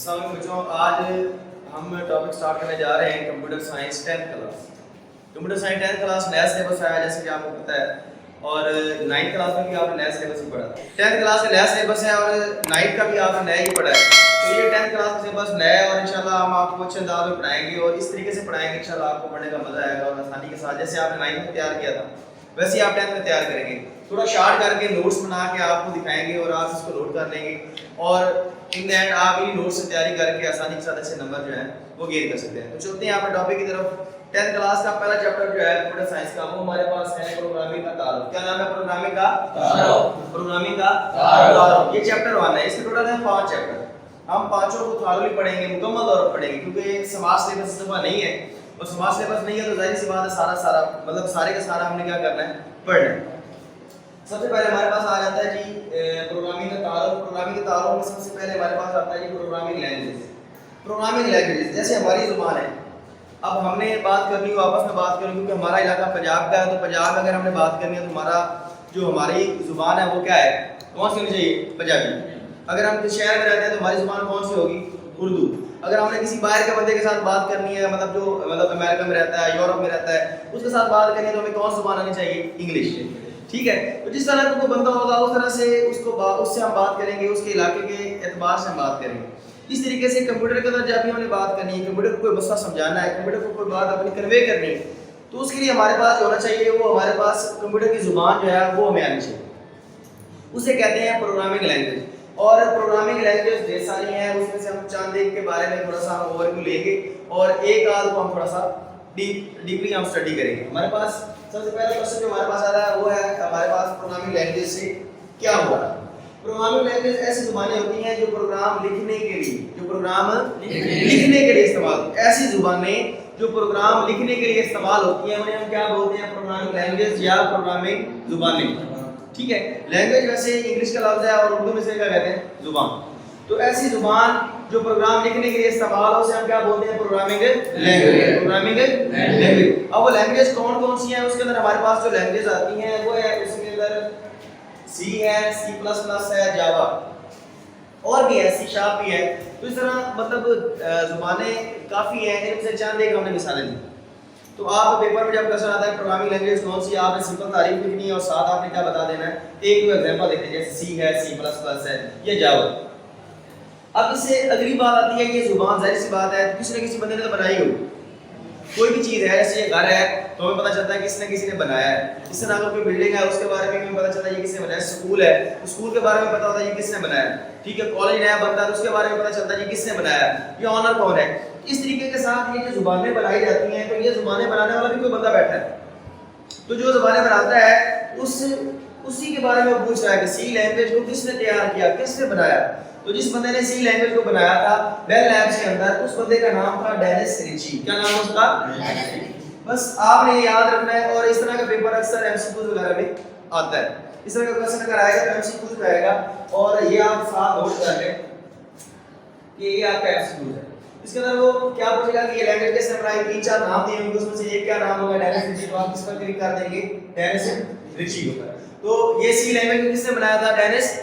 السلام علیکم بچوں، آج ہم ٹاپک سٹارٹ کرنے جا رہے ہیں computer science 10th class. Computer science 10th class نیا سلیبس آیا جیسے کہ آپ کو پتہ ہے، اور 9th کلاس میں بھی آپ نے نیا سلیبس ہی پڑھا۔ 10th کلاس کا نیا سلیبس ہے اور 9th کا بھی آپ نے نیا ہی پڑھا ہے، تو یہ 10th کلاس کا سلیبس نیا ہے اور انشاءاللہ ہم آپ کو اچھے انداز میں پڑھائیں گے اور اس طریقے سے پڑھائیں گے انشاءاللہ آپ کو پڑھنے کا مزہ آئے گا اور آسانی کے ساتھ۔ جیسے آپ نے 9th میں تیار کیا تھا ویسے ہی آپ 10th میں تیار کریں گے، تھوڑا شارٹ کر کے نوٹس بنا کے آپ کو دکھائیں گے اور آپ اس کو نوٹ کر لیں گے اور ان دا اینڈ آپ انہیں نوٹس سے تیاری کر کے آسانی کے ساتھ ایسے نمبر جو ہیں وہ گین کر سکتے ہیں۔ تو چلتے ہیں آپ ٹاپک کی طرف۔ 10th کلاس کا پہلا چیپٹر جو ہے کمپیوٹر سائنس کا، وہ ہمارے پاس ہے پروگرامنگ کا تعارف۔ کیا نام ہے پروگرامنگ کا؟ تعارف۔ پروگرامنگ کا تعارف، یہ چیپٹر 1 ہے۔ اس کے ٹوٹل ہیں 5 چیپٹر، ہم پانچوں کو تھارلی پڑھیں گے، مکمل طور پر پڑھیں گے کیونکہ سماج سلیبس اس دفعہ نہیں ہے اور سماج سلیبس نہیں ہے تو ظاہر سی بات ہے سارا مطلب سارے کا سارا ہم نے کیا کرنا ہے، پڑھنا ہے۔ سب سے پہلے ہمارے پاس آ جاتا ہے جی پروگرامنگ کا تعارف۔ پروگرامنگ کے تعارف میں سب سے پہلے ہمارے پاس آتا ہے جی پروگرامنگ لینگویج۔ پروگرامنگ لینگویج جیسے ہماری زبان ہے، اب ہم نے بات کرنی ہو آپس میں بات کرنی کیونکہ ہمارا علاقہ پنجاب کا ہے، تو پنجاب میں اگر ہم نے بات کرنی ہے تو ہمارا جو ہماری زبان ہے وہ کیا ہے، کون سی ہونی چاہیے؟ پنجابی۔ اگر ہم کسی شہر میں رہتے ہیں تو ہماری زبان کون سی ہوگی؟ اردو۔ اگر ہم نے کسی باہر کے بندے کے ساتھ بات کرنی ہے، مطلب جو امریکہ میں رہتا ہے، یورپ میں رہتا ہے، اس کے ساتھ بات کرنی ہے تو ہمیں کون سی زبان آنی چاہیے؟ انگلش۔ ٹھیک ہے، تو جس طرح کا کوئی بندہ ہوگا اس طرح سے اس سے ہم بات کریں گے، اس کے علاقے کے اعتبار سے ہم بات کریں گے۔ اس طریقے سے کمپیوٹر کے اندر جب بھی ہم نے بات کرنی ہے، کمپیوٹر کو کوئی مسئلہ سمجھانا ہے، کمپیوٹر کو کوئی بات اپنی کنوے کرنی ہے، تو اس کے لیے ہمارے پاس جو ہونا چاہیے وہ ہمارے پاس کمپیوٹر کی زبان جو ہے وہ ہمیں آنی چاہیے، اسے کہتے ہیں پروگرامنگ لینگویج۔ اور پروگرامنگ لینگویج ڈھیر ساری ہیں، اس میں سے ہم چند ایک کے بارے میں تھوڑا سا ہم اوور ویو لیں گے اور ایک آدھ کو ہم تھوڑا سا ڈیپلی ہم اسٹڈی کریں گے۔ ہمارے پاس سب سے پہلا کوسچن جو ہمارے پاس آتا ہے وہ ہے ہمارے پاس پروگرامنگ لینگویج سے کیا ہوا؟ پروگرامنگ لینگویج ایسی زبانیں ہوتی ہیں جو پروگرام لکھنے کے لیے استعمال، ایسی زبانیں جو پروگرام لکھنے کے لیے استعمال ہوتی ہیں انہیں ہم کیا بولتے ہیں؟ پروگرامنگ لینگویج یا پروگرامنگ زبانیں۔ ٹھیک ہے، لینگویج ویسے انگلش کا لفظ ہے اور اردو میں سے کیا کہتے ہیں؟ زبان۔ تو ایسی زبان جو پروگرام لکھنے کے لیے استعمال ہو اسے ہم کیا بولتے ہیں؟ Programming language. Programming language. اب وہ لینگویج کون سی ہیں؟ اس کے اندر ہمارے پاس جو لینگویج آتی ہیں وہ ہے، اس کے اندر سی ہے، سی پلس پلس ہے، جاوا اور بھی ہے، سی شارپ بھی ہے۔ تو اس طرح مطلب زبانیں کافی ہیں، ان سے چند ایک ہم نے مثالیں دی۔ تو آپ پیپر میں جب کوسچن آتا ہے پروگرامنگ لینگویج کون سی، آپ نے سمپل تعریف لکھنی ہے اور ساتھ آپ نے کیا بتا دینا ہے، ایک دو ایگزامپل دیکھیں جیسے سی ہے، سی پلس پلس ہے یا جاوا۔ اب اس سے اگلی بات آتی ہے، یہ زبان ظاہر سی بات ہے کسی نہ کسی بندے نے تو بنائی ہو، کوئی بھی چیز ہے، جیسے یہ گھر ہے تو ہمیں پتہ چلتا ہے کسی نے بنایا ہے، اس طرح اگر کوئی بلڈنگ ہے اس کے بارے میں ہمیں پتہ چلتا ہے یہ کس نے بنایا ہے، اسکول ہے اسکول کے بارے میں پتہ ہوتا ہے یہ کس نے بنایا ہے، ٹھیک ہے، کالج نیا بنتا ہے تو اس کے بارے میں پتہ چلتا ہے یہ کس نے بنایا ہے، یہ آنر کون ہے۔ اس طریقے کے ساتھ یہ جو زبانیں بنائی جاتی ہیں تو یہ زبانیں بنانے والا بھی کوئی بندہ بیٹھا ہے، تو جو زبانیں بناتا ہے اسی کے بارے میں پوچھ رہا ہے کہ سی لینگویج کو کس نے تیار کیا، کس نے بنایا۔ تو جس بندے نے سی لینگویج کو بنایا تھا بیل لیبس کے اندر، اس بندے کا نام تھا ڈینس ریچی۔ کیا نام ہے اس کا؟ بس آپ نے یہ یاد رکھنا ہے، اور اس طرح کا پیپر اکثر ایم سی کیوز وغیرہ میں آتا ہے۔ اس طرح کا کوسچن اگر آئے گا تو ایم سی کیوز میں آئے گا، اور یہ آپ ساتھ نوٹ کر لیں کہ یہ آپ کا ایم سی کیوز ہے۔ اس کے اندر وہ کیا پوچھے گا کہ یہ لینگویج کس نے بنائی، 3-4 نام دیے ہوں گے، اس میں سے ایک کیا نام ہوگا؟ Dennis Ritchie. تو آپ اس پر کلک کر دیں گے ڈینس ریچی کے اوپر۔ تو یہ سی لینگویج کو کس نے بنایا تھا؟ Dennis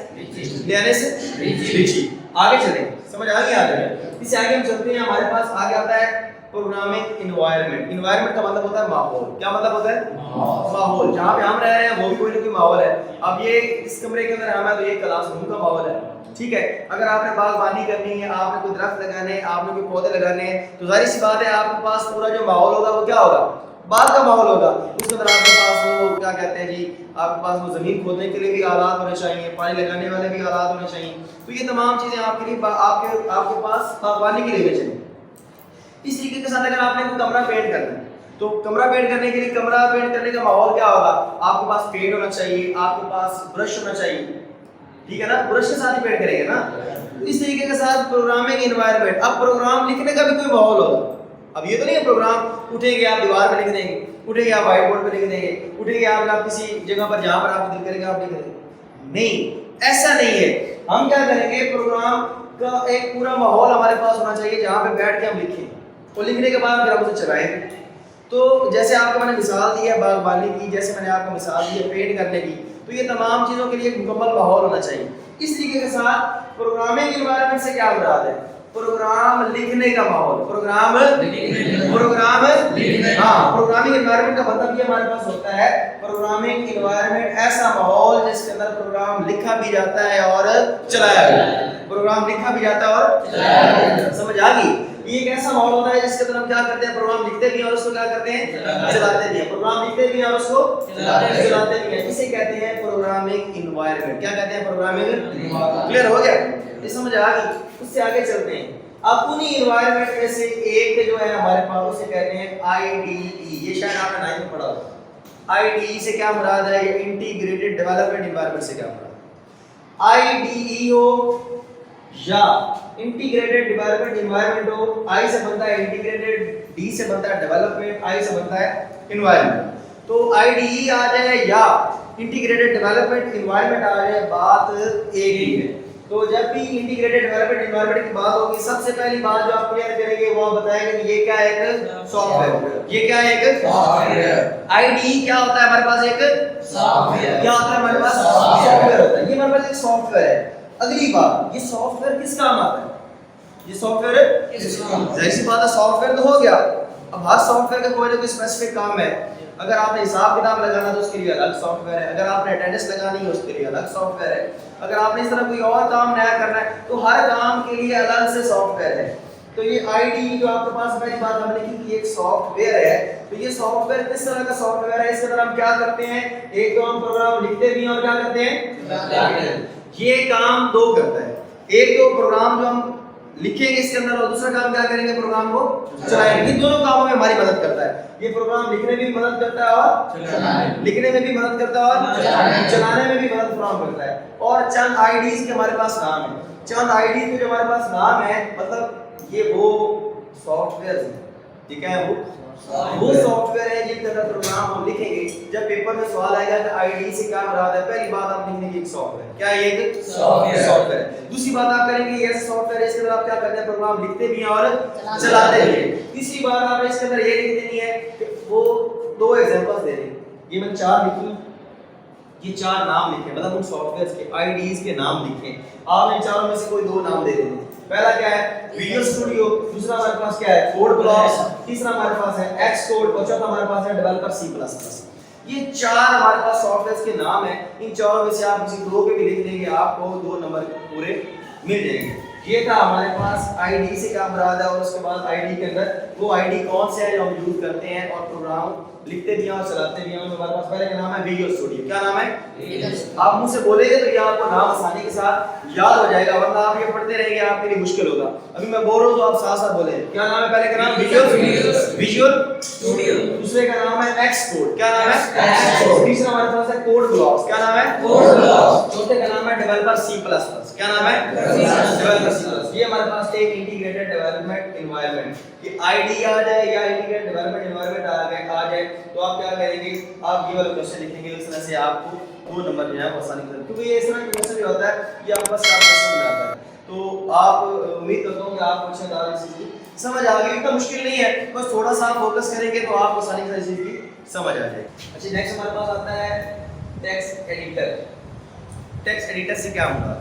Ritchie. آگے چلیں، سمجھ آ گیا؟ اس سے آگے ہم چلتے ہیں، ہمارے پاس آگے آتا ہے پروگرامنگ انوائرمنٹ۔ انوائرمنٹ کا مطلب ہوتا ہے ماحول۔ کیا مطلب ہوتا ہے؟ ماحول۔ جہاں پہ ہم رہ رہے ہیں وہ بھی کوئی نہ کوئی ماحول ہے۔ اب یہ اس کمرے کے اندر ہم ہیں تو یہ کلاس روم کا ماحول ہے، ٹھیک ہے۔ اگر آپ نے باغبانی کرنی ہے، آپ نے کوئی درخت لگانے ہیں، آپ نے کوئی پودے لگانے ہیں، تو ظاہر سی بات ہے آپ کے پاس پورا جو ماحول ہوگا وہ کیا ہوگا؟ باغ کا ماحول ہوگا۔ اس کے اندر آپ کے پاس وہ کیا کہتے ہیں جی، آپ کے پاس وہ زمین کھودنے کے لیے بھی آلات ہونے چاہیے، پانی لگانے والے بھی آلات ہونے چاہیے۔ تو یہ تمام چیزیں آپ کے لیے آپ کے پاس باغبانی کے لیے ہونے چاہیے۔ اس طریقے کے ساتھ اگر آپ نے کوئی کمرہ پینٹ کرنا ہے تو کمرہ پینٹ کرنے کے لیے کمرہ پینٹ کرنے کا ماحول کیا ہوگا؟ آپ کے پاس پینٹ ہونا چاہیے، آپ کے پاس برش ہونا چاہیے، ٹھیک ہے نا، برش کے ساتھ ہی پینٹ کریں گے نا۔ اس طریقے کے ساتھ پروگرامنگ انوائرمنٹ، اب پروگرام لکھنے کا بھی کوئی ماحول ہوگا۔ اب یہ تو نہیں ہے پروگرام اٹھیں گے آپ دیوار پہ لکھ دیں گے، اٹھیں گے آپ وائٹ بورڈ پہ لکھ دیں گے، اٹھیں گے آپ کسی جگہ پر جہاں پر آپ دل کرے گا آپ لکھ دیں گے، نہیں، ایسا نہیں ہے۔ ہم کیا کریں گے، پروگرام کا ایک پورا ماحول ہمارے پاس ہونا چاہیے جہاں پہ بیٹھ کے ہم لکھیں، اور لکھنے کے بعد پھر ہم اسے چلائیں۔ تو جیسے آپ کو میں نے مثال دی ہے باغبانی کی، جیسے میں نے آپ کو مثال دی ہے پینٹ کرنے کی، تو یہ تمام چیزوں کے لیے ایک مکمل ماحول ہونا چاہیے۔ اس طریقے کے ساتھ پروگرامنگ انوائرمنٹ سے کیا مراد ہے؟ प्रोग्राम लिखने का माहौल, प्रोग्राम हाँ, प्रोग्रामिंग एनवायरनमेंट का मतलब ये हमारे पास होता है प्रोग्रामिंग एनवायरनमेंट ऐसा माहौल जिसके अंदर प्रोग्राम लिखा भी जाता है और चलाया भी जाता है, प्रोग्राम लिखा भी जाता है और चलाया भी जाता है। समझ आ गई? ये एक ऐसा माहौल होता है जिसके अंदर हम क्या करते हैं, प्रोग्राम लिखते भी हैं और उसको क्या करते हैं, चलाते भी हैं, प्रोग्राम लिखते भी हैं और उसको चलाते भी हैं। इसे कहते हैं प्रोग्रामिंग एनवायरनमेंट। क्या कहते हैं? Programming environment. क्लियर हो गया? ये समझ आ गई? उससे आगे चलते हैं। अब उन्हीं एनवायरनमेंट में से एक जो है हमारे पास, उसे कहते हैं आईडीई। ये शायद आपने 9th में पढ़ा होगा। आईडीई से क्या मुराद है? ये इंटीग्रेटेड डेवलपमेंट एनवायरनमेंट से क्या मुराद? आईडीई हो या इंटीग्रेटेड डेवलपमेंट एनवायरनमेंट हो, आई से बनता है इंटीग्रेटेड, डी से बनता है डेवलपमेंट, आई से बनता है एनवायरनमेंट। तो आईडीई आ जाए या इंटीग्रेटेड डेवलपमेंट एनवायरनमेंट आ जाए, बात एक ही है। तो जब भी इंटीग्रेटेड डेवलपमेंट एनवायरनमेंट की बात होगी, सबसे पहली बात जो आप क्लियर करेंगे वो बताएंगे कि ये क्या है? एक सॉफ्टवेयर। ये क्या है? एक सॉफ्टवेयर। आईडीई क्या होता है हमारे पास? एक सॉफ्टवेयर। क्या होता है हमारे पास? सॉफ्टवेयर होता है। ये हमारे पास एक सॉफ्टवेयर है। अगली बात, ये सॉफ्टवेयर किस काम आता है? ये सॉफ्टवेयर जाहिर सी बात है, सॉफ्टवेयर तो हो गया। अब हर सॉफ्टवेयर का कोई ना कोई स्पेसिफिक काम है। अगर आपने हिसाब किताब लगाना तो उसके लिए अलग सॉफ्टवेयर है, अगर आपने अटेंडेंस लगानी है उसके लिए अलग सॉफ्टवेयर है, अगर आपने इस तरह कोई और काम नया करना है तो हर काम के लिए अलग से सॉफ्टवेयर है। तो ये आईडीई जो आपके पास पहली बात हमने लिखी कि एक सॉफ्टवेयर है, तो ये सॉफ्टवेयर किस तरह का सॉफ्टवेयर है? इसके अंदर हम क्या करते हैं? एक तो हम प्रोग्राम लिखते भी हैं और क्या करते हैं? ये काम दो करता है। एक तो प्रोग्राम जो हम लिखेंगे इसके अंदर, और दूसरा काम क्या करेंगे? प्रोग्राम को चलाएंगे। इन दोनों कामों में हमारी मदद करता है। ये प्रोग्राम लिखने में भी मदद करता है और लिखने में भी मदद करता है और चलाने में भी मदद फराहम करता है। और चंद आईडीज के हमारे पास नाम है। चंद आईडीज के जो हमारे पास नाम है, मतलब ये वो सॉफ्टवेयर है, ये क्या है? वो सॉफ्टवेयर है जिनके अंदर प्रोग्राम हम लिखेंगे। जब पेपर में सवाल आएगा कि आईडी से क्या मुराद है, पहली बात आप लिखने की एक सॉफ्टवेयर। क्या है? एक सॉफ्टवेयर है। दूसरी बात आप करेंगे ये सॉफ्टवेयर है, इसके अंदर आप क्या करते हैं? प्रोग्राम लिखते भी हैं और चलाते भी हैं। तीसरी बात आपने इसके अंदर ये लिख देनी है कि वो दो एग्जांपल्स दे दें। ये मैं 4 लिखूं, ये 4 नाम लिखे, मतलब उन सॉफ्टवेयर्स के आईडीज के नाम लिखें। आप इन चारों में से कोई 2 नाम दे देंगे। पहला क्या है? विजुअल स्टूडियो, दूसरा हमारे पास क्या है? कोड ब्लॉक्स, तीसरा हमारे पास है एक्स कोड और चौथा हमारे पास है डेवलपर C++। ये 4 हमारे पास सॉफ्टवेयर्स के नाम हैं। इन चारों में से आप किसी 2 के भी लिख देंगे, आपको 2 नंबर पूरे मिल जाएंगे। ये था हमारे पास आईडी से क्या मुराद है, और उसके बाद आईडी के अंदर वो आईडी कौन से है जो हम यूज करते हैं और प्रोग्राम लिखते भी हैं और चलाते भी हैं। हमारे पास पहले का नाम है विजुअल स्टूडियो। क्या नाम है? आप मुंह से बोलेंगे तो ये आपको नाम आसानी के साथ याद हो जाएगा, वरना आप ये पढ़ते रहेंगे आपके लिए मुश्किल होगा। अभी मैं बोल रहा हूं तो आप साथ साथ बोले। क्या नाम है पहले का नाम? Visual studio. दूसरे का नाम है एक्स कोड। क्या नाम है? X code. तीसरा हमारे पास है कोड ब्लॉक्स। क्या नाम है? Code blocks. चौथे का नाम है डेवलपर C++। क्या नाम है? Developer C++। ये हमारे पास एक इंटीग्रेटेड डेवलपमेंट एनवायरनमेंट। ये आईडी आ जाए या इंटीग्रेटेड डेवलपमेंट एनवायरनमेंट आ जाए तो आप क्या करेंगे? आप ये वाला क्वेश्चन लिखेंगे, उस तरह से आपको 2 नंबर जो है वो आसानी से, क्योंकि ये इस तरह का क्वेश्चन जो होता है ये आपके पास 4 क्वेश्चन में आता है। तो आप उम्मीद करता हूं कि आपको अच्छे तरह से चीज समझ आ गई। इतना मुश्किल नहीं है, बस थोड़ा सा फोकस करेंगे तो आपको आसानी से चीज की समझ आ जाएगी। अच्छा, नेक्स्ट हमारे पास आता है टेक्स्ट एडिटर। टेक्स्ट एडिटर से क्या होगा?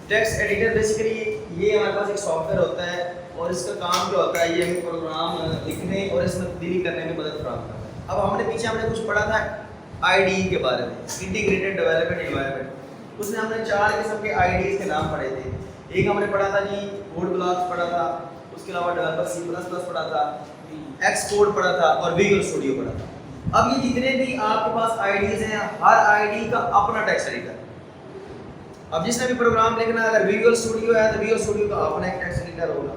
टेक्स्ट एडिटर बेसिकली ये हमारे पास एक सॉफ्टवेयर होता है और इसका काम क्या होता है? ये हमें प्रोग्राम लिखने और इसमें तब्दीली करने में मदद फराहम करता है। अब हमने कुछ पढ़ा था आईडी के बारे में, इंटीग्रेटेड डेवलपमेंट एनवायरनमेंट। उसमें हमने 4 किस्म के आईडीज के नाम पढ़े थे। एक हमने पढ़ा था जी कोड ब्लॉक्स पढ़ा था, उसके अलावा डेवलपर C++ पढ़ा था, एक्स कोड पढ़ा था और विजुअल स्टूडियो पढ़ा था। अब ये जितने भी आपके पास आईडीज हैं, हर आईडी का अपना टेक्स्ट एडिटर। अब जिसने भी प्रोग्राम लिखना है, अगर विजुअल स्टूडियो है तो विजुअल स्टूडियो का अपना एक टेक्स्ट एडिटर होगा,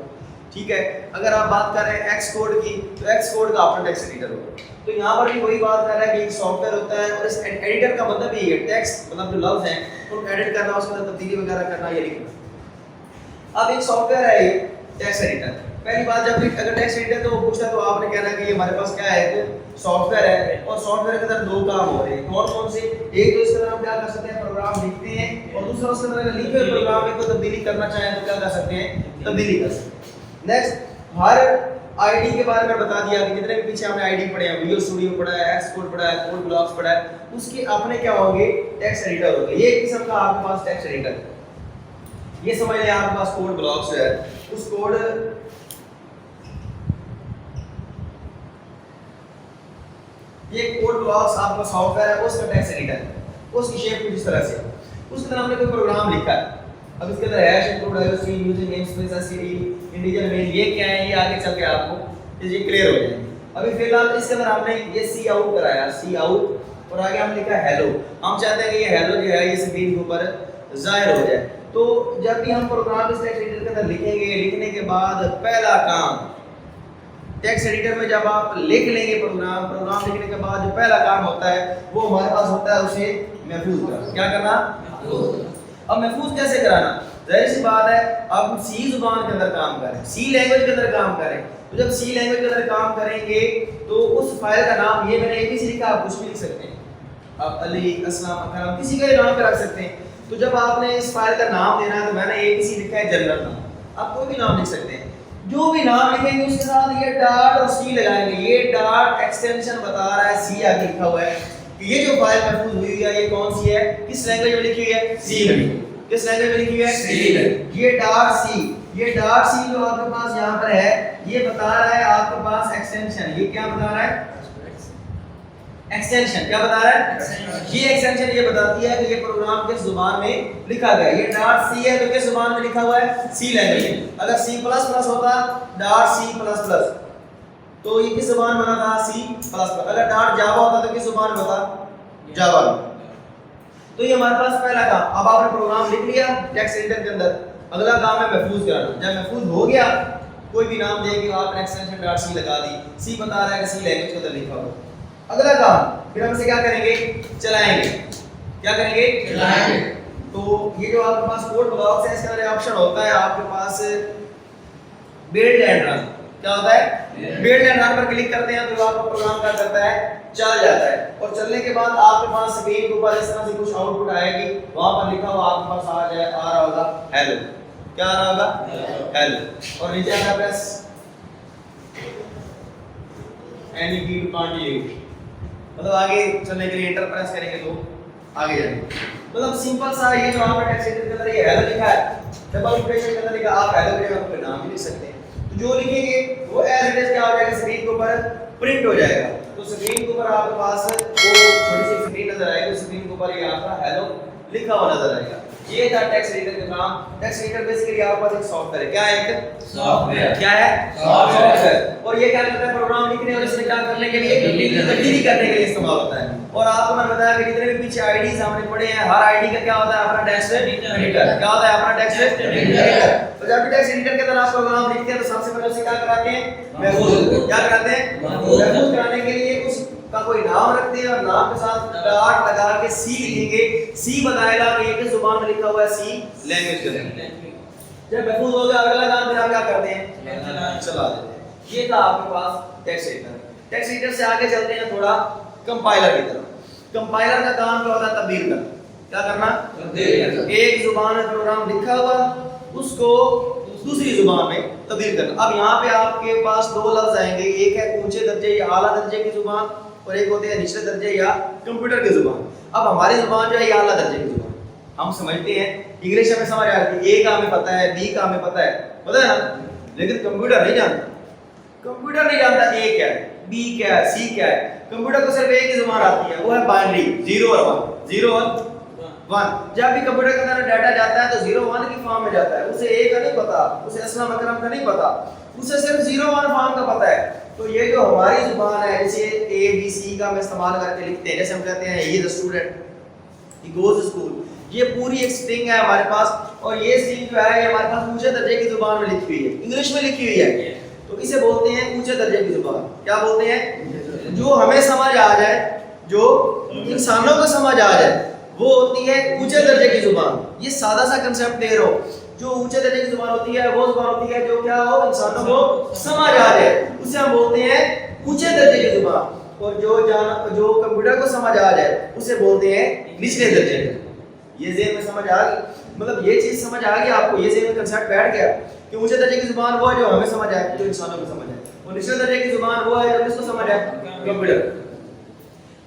ठीक है। अगर आप बात कर रहे हैं एक्स कोड की तो एक्स कोड का अपना टेक्स्ट एडिटर होगा। तो यहाँ पर भी वही बात कर रहा है कि एक सॉफ्टवेयर होता है और इस एडिटर का मतलब यही है, टेक्स्ट मतलब जो लफ्ज हैं उनको एडिट करना, उसके अंदर तब्दीली वगैरह करना, ये लिखना। अब एक सॉफ्टवेयर है ये टेक्स्ट एडिटर। पहली बात, जब अगर टेक्स्ट एडिटर तो वो पूछता है तो आपने कहना कि ये हमारे पास क्या है, एक सॉफ्टवेयर है और सॉफ्टवेयर के अंदर 2 काम हो रहे हैं। कौन कौन से? एक तो इसके अंदर हम क्या कर सकते हैं, प्रोग्राम लिखते हैं, और दूसरा उसके अंदर अगर लिखे हुए प्रोग्राम में कोई तब्दीली करना चाहें तो क्या कर सकते हैं, तब्दीली कर सकते हैं। नेक्स्ट, हर आईडी के बारे में बता दिया कि जितने भी पीछे हमने आईडी पढ़े हैं, विजुअल स्टूडियो पढ़ा है, एक्स कोड पढ़ा है, कोड ब्लॉक्स पढ़ा है, उसके अपने क्या होंगे, टेक्स्ट एडिटर होंगे। ये एक किस्म का आपके पास टेक्स्ट एडिटर है। ये समझ लें आपके पास कोड ब्लॉक्स है, उस कोड ये कोड ब्लॉक्स आपका सॉफ्टवेयर है, उसका टेक्स्ट एडिटर है, उसकी शेप कुछ इस तरह से, उसके अंदर हमने कोई प्रोग्राम लिखा है, अब इसके अंदर hash include IOC using namespace STD integer main, ये क्या है ये आगे चल के आपको ये क्लियर हो जाएगा। अभी फिलहाल इसके अंदर हमने ये सी आउट कराया, सी आउट, और आगे हम लिखा हेलो, हम चाहते हैं कि ये हेलो जो है ये स्क्रीन के ऊपर जाहिर हो जाए। तो जब भी हम प्रोग्राम इस टेक्स्ट एडिटर के अंदर लिखेंगे, लिखने के बाद पहला काम टेक्स्ट एडिटर में जब आप लिख लेंगे प्रोग्राम लिखने के बाद जो पहला काम होता है वो हमारे पास होता है उसे महफूज करना। क्या करना? अब महफूज कैसे कराना? जाहिर सी बात है, अब सी जुबान के अंदर काम करें, सी लैंग्वेज के अंदर काम करें, तो जब सी लैंग्वेज के अंदर काम करेंगे तो उस फाइल का नाम, ये मैंने एबीसी लिखा, आप कुछ भी लिख सकते हैं, आप अली, असलम, अकरम, किसी का नाम पे रख सकते हैं। तो जब आपने इस फाइल का नाम देना है तो मैंने एबीसी लिखा है जनरल नाम, आप कोई भी नाम लिख सकते हैं, जो भी नाम लिखेंगे उसके साथ ये डॉट और सी लगाएंगे। ये डॉट एक्सटेंशन बता रहा है सी आगे लिखा हुआ है कि ये जो फाइल महफूज हुई है ये कौन सी है, किस लैंग्वेज में लिखी हुई है, सी में, किस लैंग्वेज में लिखी हुई है, सी में। ये डॉट सी, ये डॉट सी जो आपके पास यहाँ पर है ये बता रहा है आपके पास एक्सटेंशन, ये क्या बता रहा है, एक्सटेंशन, क्या बता रहा है, ये एक्सटेंशन ये बताती है कि ये प्रोग्राम किस जुबान में लिखा गया है। ये डॉट सी है तो किस जुबान में लिखा हुआ है, सी लैंग्वेज में। अगर सी प्लस प्लस होता डॉट सी प्लस प्लस तो ये किस जुबान में बना था, सी प्लस प्लस। अगर डॉट जावा होता तो किस जुबान में होता, जावा में। तो ये हमारे पास पहला काम। अब आपने प्रोग्राम लिख लिया टेक्स्ट एडिटर के अंदर, अगला काम है महफूज कराना। जब महफूज हो गया कोई भी नाम दे के आपने एक्सटेंशन डॉट सी लगा दी, सी बता रहा है कि सी लैंग्वेज के अंदर लिखा हुआ। अगला काम फिर हम इसे क्या करेंगे, चलाएंगे। क्या करेंगे, चलाएंगे। तो ये जो आपके पास कोड ब्लॉक्स है इसके अंदर ऑप्शन होता है आपके पास बिल्ड एंड रन। क्या होता है, बिल्ड एंड रन पर क्लिक करते हैं तो आपका प्रोग्राम क्या करता है, चल जाता है। और चलने के बाद आपके पास स्क्रीन के ऊपर इस तरह से कुछ आउटपुट आएगी, वहां पर लिखा हुआ आपके पास आ रहा होगा हेलो। क्या आ रहा होगा, हेलो। और नीचे आता प्रेस एनी की टू कंटिन्यू, मतलब आगे चलने के लिए एंटर प्रेस करेंगे तो आगे जाएंगे। मतलब सिंपल सा ये जो आपने टेक्स्ट एडिटर के अंदर ये हेलो लिखा है, डबल कोटेशन के अंदर लिखा, आप हेलो के जगह पे नाम भी लिख सकते हैं। तो जो लिखेंगे वो एज इट इज क्या हो जाएगा, स्क्रीन के ऊपर प्रिंट हो जाएगा। तो स्क्रीन के ऊपर आपके पास वो छोटी सी स्क्रीन नजर आएगी, स्क्रीन के ऊपर ये आपका हेलो लिखा हुआ नजर आएगा। ये था टेक्स्ट एडिटर का काम। टेक्स्ट एडिटर बेसिकली आपके पास एक सॉफ्टवेयर है। क्या है, एक सॉफ्टवेयर। क्या है, सॉफ्टवेयर। और ये क्या करता है, प्रोग्राम लिखने और इसे क्या करने के लिए, तब्दीली करने के लिए इस्तेमाल होता है। और आपको मैंने बताया कि जितने भी पीछे आईडीज हमने पढ़े हैं, हर आईडी का क्या होता है, अपना टेक्स्ट एडिटर। क्या होता है, अपना टेक्स्ट एडिटर। तो जब भी टेक्स्ट एडिटर के अंदर आप प्रोग्राम लिखते हैं तो सबसे पहले उसे क्या कराते हैं, महफूज। क्या कराते हैं, महफूज कराने के लिए उस का कोई नाम रखते हैं और नाम के साथ डॉट लगा के सी लिखेंगे। सी बताएगा कि ये किस जुबान में लिखा हुआ है, सी लैंग्वेज के अंदर। जब महफूज हो गया अगला काम फिर आप क्या करते हैं, चला देते हैं। ये था आपके पास टेक्स्ट एडिटर। टेक्स्ट एडिटर से आगे चलते हैं थोड़ा कंपाइलर की तरफ। कंपाइलर का काम क्या होता है, तब्दील करना। क्या करना, तब्दील करना। एक जुबान में प्रोग्राम लिखा हुआ उसको दूसरी जुबान में तब्दील करना। अब यहाँ पे आपके पास दो लफ्ज आएंगे, एक है ऊंचे दर्जे या आला दर्जे की जुबान और एक होते हैं निचले दर्जे या कंप्यूटर की जुबान। अब हमारी जुबान जो है ये आला दर्जे की जुबान, हम समझते हैं, इंग्लिश हमें समझ आती है, ए का हमें पता है, बी का हमें पता है ना, लेकिन कंप्यूटर नहीं जानता। कंप्यूटर नहीं जानता ए क्या है, बी क्या है, सी क्या है। कंप्यूटर को सिर्फ एक ही जुबान आती है, वो है बाइनरी, 0 और 1, 0 और 1। जब भी कंप्यूटर के अंदर डाटा जाता है तो 0 1 की फॉर्म में जाता है, उसे ए का नहीं पता, उसे असलम अकरम का नहीं पता, उसे सिर्फ 0 1 फॉर्म का पता है। तो ये जो हमारी जुबान है, जैसे ए बी सी का हम इस्तेमाल करके लिखते हैं, जैसे हम कहते हैं ये the student, he goes school, ये पूरी एक स्ट्रिंग है हमारे पास। और ये स्ट्रिंग जो है ये हमारे पास ऊंचे दर्जे की जुबान में लिखी हुई है, इंग्लिश में लिखी हुई है, तो इसे बोलते हैं ऊंचे दर्जे की जुबान। क्या बोलते हैं, जो हमें समझ आ जाए, जो इंसानों को समझ आ जाए, वो होती है ऊंचे दर्जे की जुबान। ये सादा सा कंसेप्ट दे रहा हूं, जो ऊंचे दर्जे की जुबान होती है वो जुबान होती है जो क्या हो, इंसानों को समझ आ जाए, उसे हम बोलते हैं ऊंचे दर्जे की जुबान। और जो कंप्यूटर को समझ आ जाए उसे बोलते हैं निचले दर्जे की। ये ज़हन में समझ आ गई, मतलब ये चीज समझ आ गई आपको, ये ज़हन में कंसेप्ट बैठ गया कि ऊंचे दर्जे की जुबान वो है जो हमें समझ आए, जो इंसानों को समझ आए, और निचले दर्जे की जुबान वो है जो किसको समझ आए, कंप्यूटर।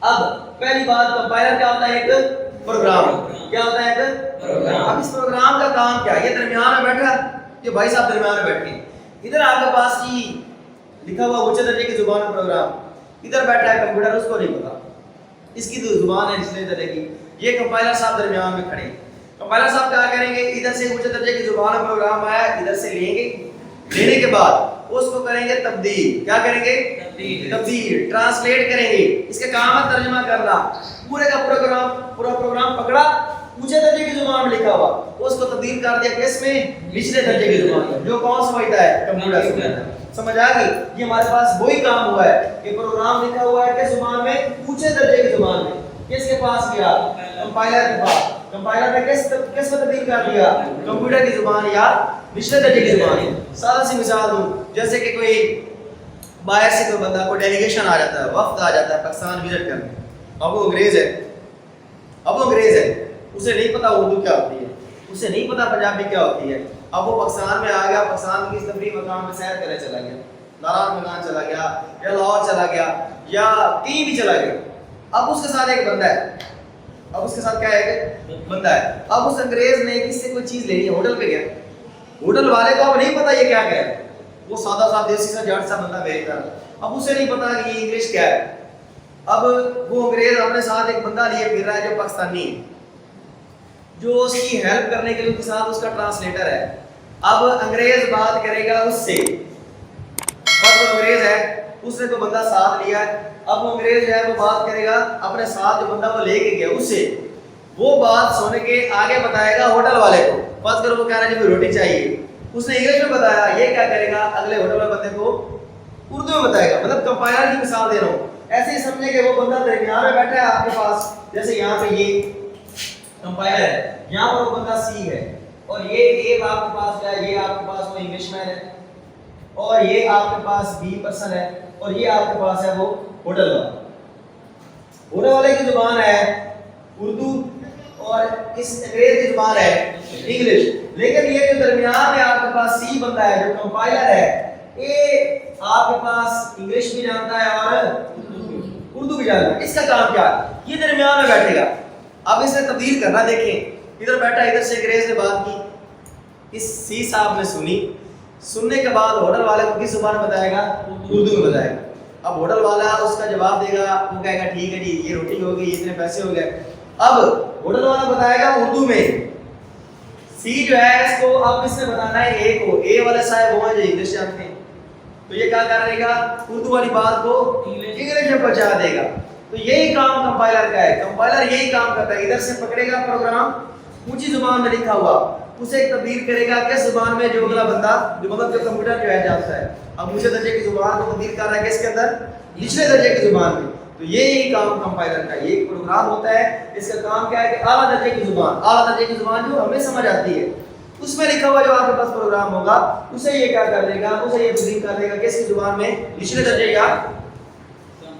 अब पहली बात, कंपाइलर क्या होता है, एक प्रोग्राम। क्या होता है एक प्रोग्राम। अब इस प्रोग्राम का काम क्या है? ये दरमियान में बैठा, ये भाई साहब दरमियान में बैठे, इधर आपके पास ही लिखा हुआ उच्च दर्जे की जुबान प्रोग्राम, इधर बैठा है कंप्यूटर, उसको नहीं पता इसकी तो जुबान है निचले दर्जे की। ये कंपाइलर साहब दरमियान में खड़े, कंपाइलर साहब क्या करेंगे, इधर से उच्च दर्जे की जुबान प्रोग्राम आया, इधर से लेंगे, लेने के बाद उसको करेंगे तब्दील। क्या करेंगे? तब्दील, ट्रांसलेट करेंगे। इसका काम है तर्जुमा करना। पूरे का पूरा प्रोग्राम पकड़ा, ऊंचे दर्जे की जुबान में लिखा हुआ, उसको तब्दील कर दिया किस में? निचले दर्जे की जुबान में। जो कौन समझता है? कंप्यूटर समझता है। समझ आ गई? ये हमारे पास वही काम हुआ है कि प्रोग्राम लिखा हुआ है किस जुबान में? ऊंचे दर्जे की जुबान में। किसके पास गया? कंपाइलर के पास। कंपाइलर ने किस में तब्दील कर दिया? कंप्यूटर की जुबान या निचले दर्जे की जुबान में। सादा सी मिसाल दूं, जैसे कि कोई बाहर से कोई बंदा, कोई डेलीगेशन आ जाता है, वफ्द आ जाता है पाकिस्तान विजिट करने, अब वो अंग्रेज है, उसे नहीं पता उर्दू क्या होती है, उसे नहीं पता पंजाबी क्या होती है। अब वो पाकिस्तान में आ गया, पाकिस्तान की तफरीह मकाम में सैर करने चला गया, नारायण मैदान चला गया या लाहौर चला गया या कहीं भी चला गया। अब उसके साथ एक बंदा है, अब उसके साथ क्या है? बंदा है। अब उस अंग्रेज ने किससे कोई चीज़ लेनी है, होटल पे गया, होटल वाले को अब नहीं पता ये क्या कह रहा है, वो सादा सा देसी सा जट सा बंदा मेरी तरह, अब उसे नहीं पता कि ये इंग्लिश क्या है। अब वो अंग्रेज अपने साथ एक बंदा लिए फिर रहा है जो पाकिस्तानी है, जो उसकी हेल्प करने के लिए उसके साथ उसका ट्रांसलेटर है। अब अंग्रेज बात करेगा उससे, और वो अंग्रेज है, उसने तो बंदा साथ लिया है, अब वो अंग्रेज है वो बात करेगा अपने साथ जो बंदा वो लेके गया उससे, वो बात सुन के आगे बताएगा होटल वाले को। बात करो वो कह रहा है जी रोटी चाहिए, उसने इंग्लिश में बताया, ये क्या करेगा अगले होटल वाले बंदे को उर्दू में बताएगा। मतलब कंपाइलर की मिसाल दे रहा हूँ, ऐसे ही समझे कि वो बंदा दरमियान में बैठा है आपके पास, जैसे यहाँ पे ये कंपाइलर है, यहाँ पर वो बंदा सी है, और ये ए आपके पास है, ये आपके पास वो इंग्लिशमैन है, और ये आपके पास बी पर्सन है, और ये आपके पास है वो होटल वाला। होटल वाले की जुबान है उर्दू और इस अंग्रेज की जुबान है इंग्लिश। लेकिन ये जो दरमियान में आपके पास सी बंदा है जो कंपाइलर है, ये आपके पास इंग्लिश भी जानता है और उर्दू भी जानता है। इसका काम क्या है? ये दरमियान में बैठेगा। अब इसे तब्दील करना, देखें इधर बैठा, इधर से अंग्रेज ने बात की, इस सी साहब ने सुनी, सुनने के बाद होटल वाले को किस जुबान में बताएगा? उर्दू में बताएगा। अब होटल वाला उसका जवाब देगा, वो कहेगा ठीक है जी ये रोटी हो गई, इतने पैसे हो गए। अब होटल वाला बताएगा उर्दू में, सी जो है इसको अब किसने बताना है? ए को। ए वाले साहब वो हैं जो इंग्लिश जानते हैं, तो ये क्या कर देगा? उर्दू वाली बात को इंग्लिश में पहुंचा देगा। तो यही काम कंपाइलर का है। कंपाइलर यही काम करता है, इधर से पकड़ेगा प्रोग्राम ऊंची जुबान में लिखा हुआ, उसे तब्दील करेगा किस जुबान में? जो अगला बंदा जो मतलब जो कंप्यूटर जो है जानता है। अब ऊंचे दर्जे की जुबान को तब्दील कर रहा है किसके अंदर? निचले दर्जे की जुबान में। तो यही काम कंपाइलर का, ये प्रोग्राम होता है। इसका काम क्या है कि आला दर्जे की जुबान, आला दर्जे की जुबान जो हमें समझ आती है, उसमें लिखा हुआ जो आपके पास प्रोग्राम होगा उसे ये क्या कर देगा? उसे ये तब्दील कर देगा किसकी जुबान में? निचले दर्जे या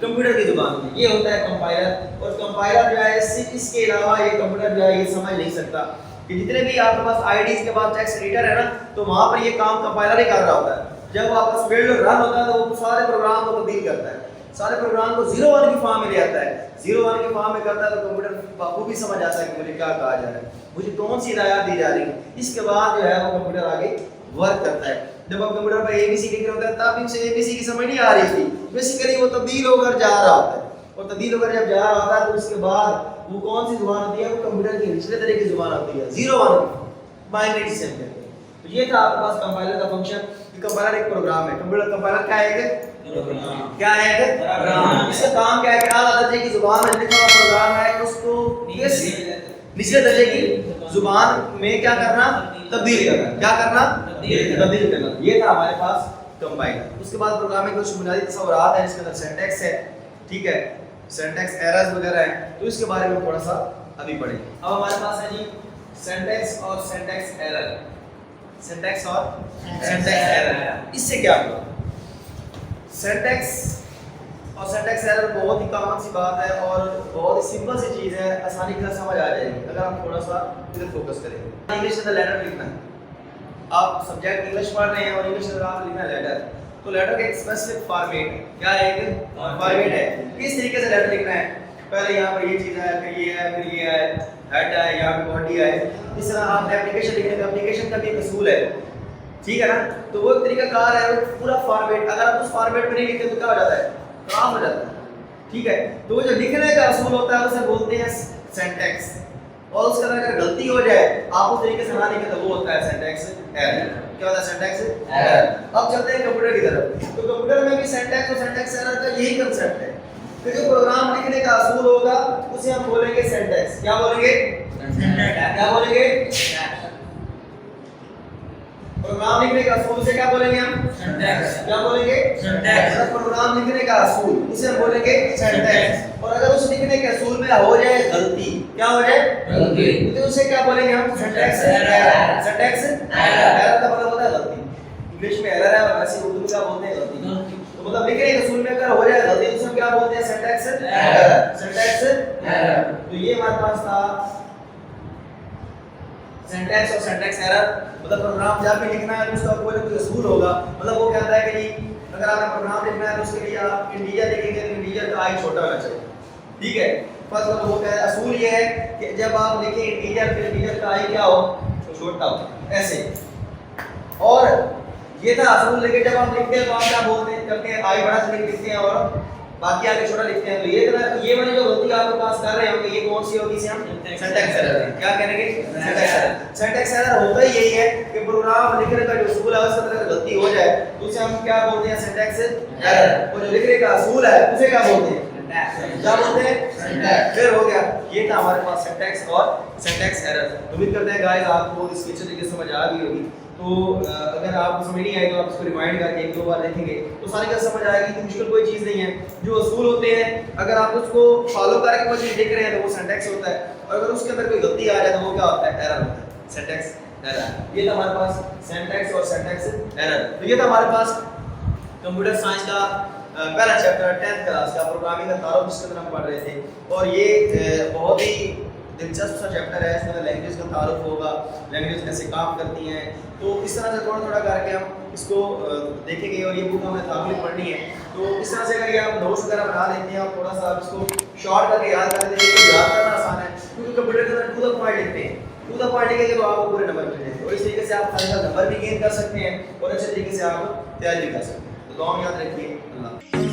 कंप्यूटर की जुबान में। ये होता है कंपाइलर। और कंपाइलर जो है इसके अलावा ये कंप्यूटर जो है ये समझ नहीं सकता कि जितने भी आपके पास आईडीज के बाद टेक्स्ट एडिटर है ना, तो वहां पर ये काम कंपाइलर ही कर रहा होता है। जब आपका फील्ड रन होता है तो वो सारे प्रोग्राम को तब्दील करता है, सारे प्रोग्राम को 0-1 की फॉर्म में ले आता है। 0-1 की फॉर्म में करता है तो कंप्यूटर बखूबी समझ आता है कि मुझे क्या कहा जा रहा है, मुझे कौन सी हिदायत दी जा रही है। इसके बाद जो है वो कंप्यूटर आगे वर्क करता है। जब आप कंप्यूटर पर एबीसी लिख रहे होते हैं तब इनसे एबीसी की समझ नहीं आ रही थी, बेसिकली वो तब्दील होकर जा रहा होता है। और तब्दील होकर जब जा रहा होता है तो उसके बाद वो कौन सी जुबान होती है? वो कंप्यूटर की निचले तरह की जुबान होती है, 0-1 बाइनरी सिस्टम कहते हैं। तो ये था आपके पास कंपाइलर का फंक्शन। कंपाइलर एक प्रोग्राम है। कंप्यूटर कंपाइलर क्या है? क्या है? प्रोग्राम। इसका काम क्या है कि आला दर्जे की जुबान में लिखा हुआ प्रोग्राम है, उसको निचले दर्जे की जुबान में क्या करना? तब्दील करना। क्या करना? तब्दील करना। ये था हमारे पास कंपाइलर। उसके बाद प्रोग्राम में कुछ बुनियादी तस्वीरात हैं, इसके अंदर सिंटैक्स है, ठीक है, सिंटैक्स एरर्स वगैरह हैं, तो इसके बारे में थोड़ा सा अभी पढ़ें। अब हमारे पास है जी सिंटैक्स और सिंटैक्स एरर। सिंटैक्स और सिंटैक्स एरर, इससे क्या होगा? सिंटैक्स और सिंटैक्स एरर बहुत ही कॉमन सी बात है और बहुत ही सिंपल सी चीज़ है, आसानी के साथ समझ आ जाएगी अगर आप थोड़ा सा इधर फोकस करेंगे। इंग्लिश में लेटर लिखना है, आप सब्जेक्ट इंग्लिश पढ़ रहे हैं और इंग्लिश में आप लिखना लेटर, तो लेटर का एक स्पेसिफिक फॉर्मेट है। क्या है? एक फॉर्मेट है। किस तरीके से लेटर लिखना है? पहले यहाँ पर ये चीज़ है, फिर ये है, फिर ये है, हेड है, यहाँ पे बॉडी है। इस तरह आप एप्लीकेशन लिखने का, एप्लीकेशन का भी एक असूल है, ठीक है ना। तो वो एक तरीका कार है, वो पूरा फॉर्मेट, अगर आप उस फॉर्मेट में नहीं लिखते तो क्या हो जाता है, खराब हो जाता है, ठीक है। तो वो जो लिखने का असूल होता है उसे बोलते हैं सिंटैक्स, और उसके अंदर अगर गलती हो जाए आप उस तरीके से ना लिखें तो वो होता है सिंटैक्स एरर। क्या होता है सिंटैक्स एरर। अब चलते हैं कंप्यूटर की तरफ। तो कंप्यूटर में भी सिंटैक्स और सिंटैक्स एरर का यही कांसेप्ट है कि जो प्रोग्राम लिखने का असूल होगा उसे हम बोलेंगे सिंटैक्स। क्या बोलेंगे, क्या बोलेंगे, प्रोग्राम लिखने का असूल से क्या बोलेंगे हम, सिंटैक्स। क्या बोलेंगे, सिंटैक्स। प्रोग्राम लिखने का असूल उसे हम बोलेंगे सिंटैक्स। और अगर उस लिखने के असूल में हो जाए गलती, क्या हो जाए गलती, तो उसे क्या बोलेंगे हम, सिंटैक्स एरर। सिंटैक्स एरर का मतलब होता है गलती। इंग्लिश में एरर है और वैसे उर्दू में क्या बोलते हैं, गलती। तो मतलब लिखने के असूल में अगर हो जाए गलती तो उसे हम क्या बोलते हैं, सिंटैक्स एरर। Syntax error. तो ये हमारे पास था सिंटैक्स और सिंटैक्स एरर। मतलब प्रोग्राम जब भी लिखना है तो उसका कोई ना कोई असूल होगा। मतलब वो कहता है कि जी अगर आपने प्रोग्राम लिखना है तो उसके लिए आप इंटीजर लिखेंगे तो इंटीजर का आई छोटा होना चाहिए, ठीक है। फर्स्ट मतलब वो कहता है असूल ये है कि जब आप लिखें इंटीजर तो इंटीजर का आई क्या हो, छोटा हो, ऐसे। और ये था असूल, लेकिन जब आप लिखते हैं तो आप क्या बोलते हैं, करते हैं आई बड़ा से लिखते हैं और बाकी आगे छोटा लिखते हैं। तो ये तरह ये वाली जो गलती आपके पास कर रहे होंगे ये कौन सी होगी, इसे हम सिंटैक्स एरर है। क्या कहेंगे, सिंटैक्स एरर। सिंटैक्स एरर होता ही यही है कि प्रोग्राम लिखने का जो असूल है उसके अंदर गलती हो जाए तो उसे हम क्या बोलते हैं, सिंटैक्स एरर। और जो लिखने का असूल है उसे क्या बोलते हैं, क्या बोलते हैं, सिंटैक्स। फिर हो गया, ये था हमारे पास सिंटैक्स और सिंटैक्स एरर। उम्मीद करते हैं गाइस आपको इसकी अच्छे तरीके से समझ आ गई होगी। तो अगर आपको समझ नहीं आई तो आप इसको रिमाइंड करके एक दो बार देखेंगे तो सारी चीज़ समझ आएगी कि मुश्किल कोई चीज़ नहीं है। जो असूल होते हैं अगर आप उसको फॉलो करके कोई चीज़ लिख रहे हैं तो वो सिंटैक्स होता है, और अगर उसके अंदर कोई गलती आ जाए तो वो क्या होता है, एरर होता है, सिंटैक्स एरर। ये था हमारे पास सिंटैक्स और सिंटैक्स एरर। तो ये था हमारे पास कंप्यूटर साइंस का पहला चैप्टर 10th क्लास का प्रोग्रामिंग का तारुफ, जिसके अंदर हम पढ़ रहे थे। और ये बहुत ही दिलचस्प सा चैप्टर है, इसमें लैंग्वेज का तारुफ होगा, लैंग्वेज कैसे काम करती हैं। तो इस तरह से थोड़ा थोड़ा करके हम इसको देखेंगे। और ये बुक हमें तारुफ पढ़नी है तो इस तरह से अगर ये आप नोट्स वगैरह बना लेते हैं और थोड़ा सा आप इसको शॉर्ट करके याद कर लेते हैं तो याद करना आसान है, क्योंकि कंप्यूटर के अंदर टू द पॉइंट लिखते हैं। टू द पॉइंट लिखेंगे तो आपको पूरे नंबर मिल जाएंगे और इस तरीके से आप फाइनल नंबर भी गेन कर सकते हैं और अच्छे तरीके से आप तैयारी भी कर सकते हैं। तो दुआ में याद रखिए। अल्लाह।